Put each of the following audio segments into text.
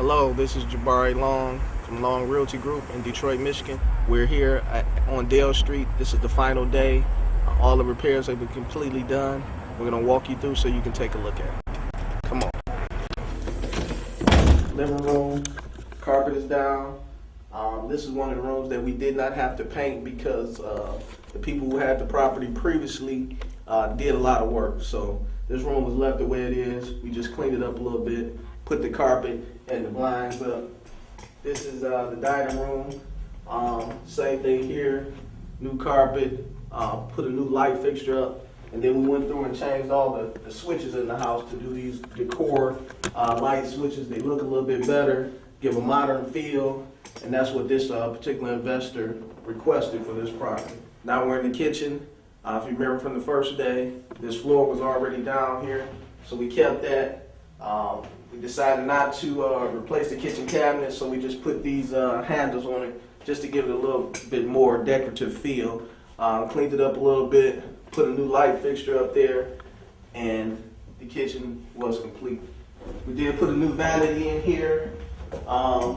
Hello, this is Jabari Long from Long Realty Group in Detroit, Michigan. We're here on Dale Street. This is the final day. All the repairs have been completely done. We're going to walk you through so you can take a look at it. Come on. Living room, carpet is down. This is one of the rooms that we did not have to paint because the people who had the property previously did a lot of work. So this room was left the way it is. We just cleaned it up a little bit, put the carpet and the blinds up. This is the dining room. Same thing here. New carpet, put a new light fixture up, and then we went through and changed all the switches in the house to do these decor light switches. They look a little bit better, give a modern feel, and that's what this particular investor requested for this property. Now we're in the kitchen. If you remember from the first day, this floor was already down here, so we kept that. We decided not to replace the kitchen cabinet, so we just put these handles on it just to give it a little bit more decorative feel. Cleaned it up a little bit, put a new light fixture up there, and the kitchen was complete. We did put a new vanity in here, a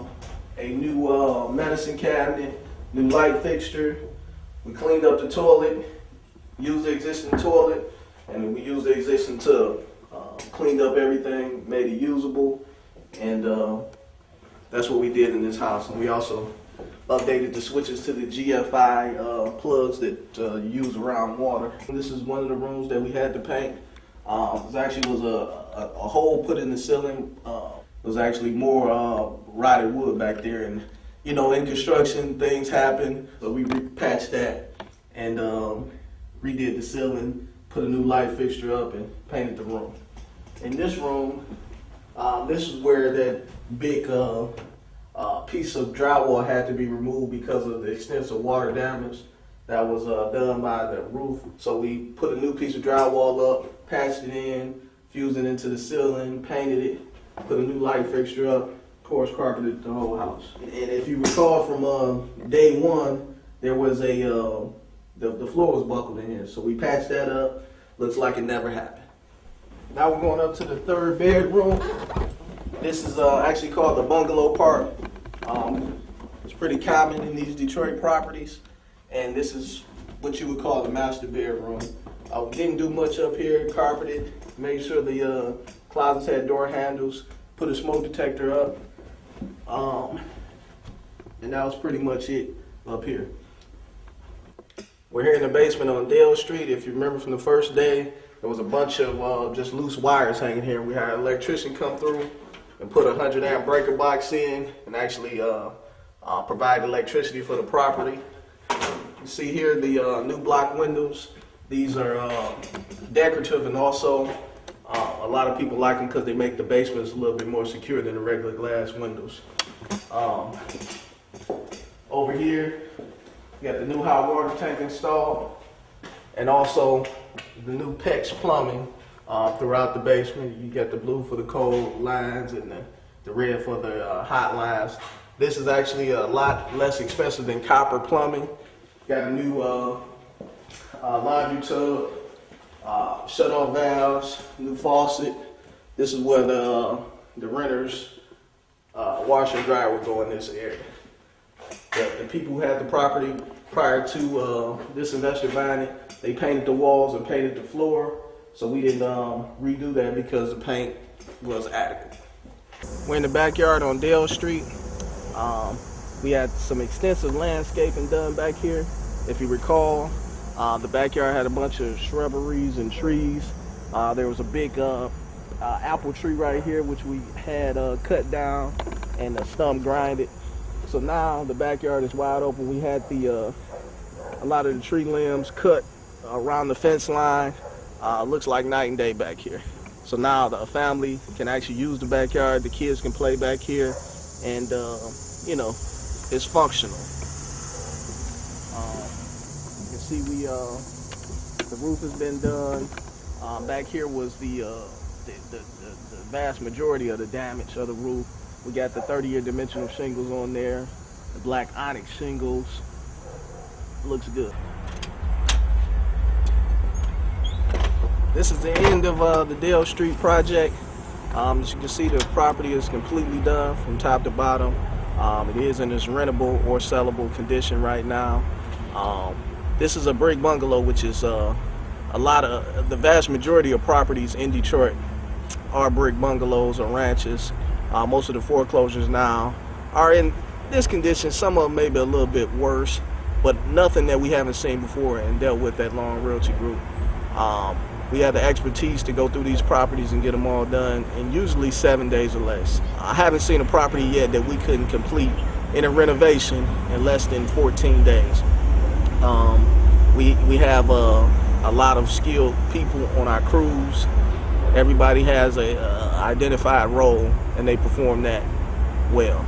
new medicine cabinet, new light fixture. We cleaned up the toilet, used the existing toilet, and we used the existing tub. Cleaned up everything, made it usable, and that's what we did in this house. And we also updated the switches to the GFI plugs that you use around water. This is one of the rooms that we had to paint. There actually was a hole put in the ceiling. It was actually more rotted wood back there, and you know, in construction things happen, so we patched that and redid the ceiling, put a new light fixture up, and painted the room. In this room, this is where that big piece of drywall had to be removed because of the extensive water damage that was done by the roof. So we put a new piece of drywall up, patched it in, fused it into the ceiling, painted it, put a new light fixture up, of course carpeted the whole house. And if you recall from day one, there was the floor was buckled in here. So we patched that up, looks like it never happened. Now we're going up to the third bedroom. This is actually called the bungalow part. It's pretty common in these Detroit properties, and this is what you would call the master bedroom. We didn't do much up here, carpeted, made sure the closets had door handles, put a smoke detector up, and that was pretty much it up here. We're here in the basement on Dale Street. If you remember from the first day, there was a bunch of just loose wires hanging here. We had an electrician come through and put a 100-amp breaker box in and actually provide electricity for the property. You see here the new block windows. These are decorative, and also a lot of people like them because they make the basements a little bit more secure than the regular glass windows. Over here, we got the new hot water tank installed, and also the new PEX plumbing throughout the basement. You got the blue for the cold lines and the red for the hot lines. This is actually a lot less expensive than copper plumbing. Got a new laundry tub, shut-off valves, new faucet. This is where the renters washer and dryer would go in this area. The people who had the property prior to this investor buying it, they painted the walls and painted the floor, so we didn't redo that because the paint was adequate. We're in the backyard on Dale Street. We had some extensive landscaping done back here. If you recall, the backyard had a bunch of shrubberies and trees. There was a big apple tree right here, which we had cut down and the stump grinded. So now the backyard is wide open. We had a lot of the tree limbs cut around the fence line. Looks like night and day back here. So now the family can actually use the backyard. The kids can play back here, and you know, it's functional. You can see the roof has been done. Back here was the vast majority of the damage of the roof. We got the 30-year dimensional shingles on there, the black onyx shingles. Looks good. This is the end of the Dale Street project. As you can see, the property is completely done from top to bottom. It is in its rentable or sellable condition right now. This is a brick bungalow, which is the vast majority of properties in Detroit are brick bungalows or ranches. Most of the foreclosures now are in this condition. Some of them maybe a little bit worse, but nothing that we haven't seen before and dealt with at Long Realty Group. We have the expertise to go through these properties and get them all done in usually 7 days or less. I haven't seen a property yet that we couldn't complete in a renovation in less than 14 days. We have a lot of skilled people on our crews. Everybody has a identified role, and they perform that well.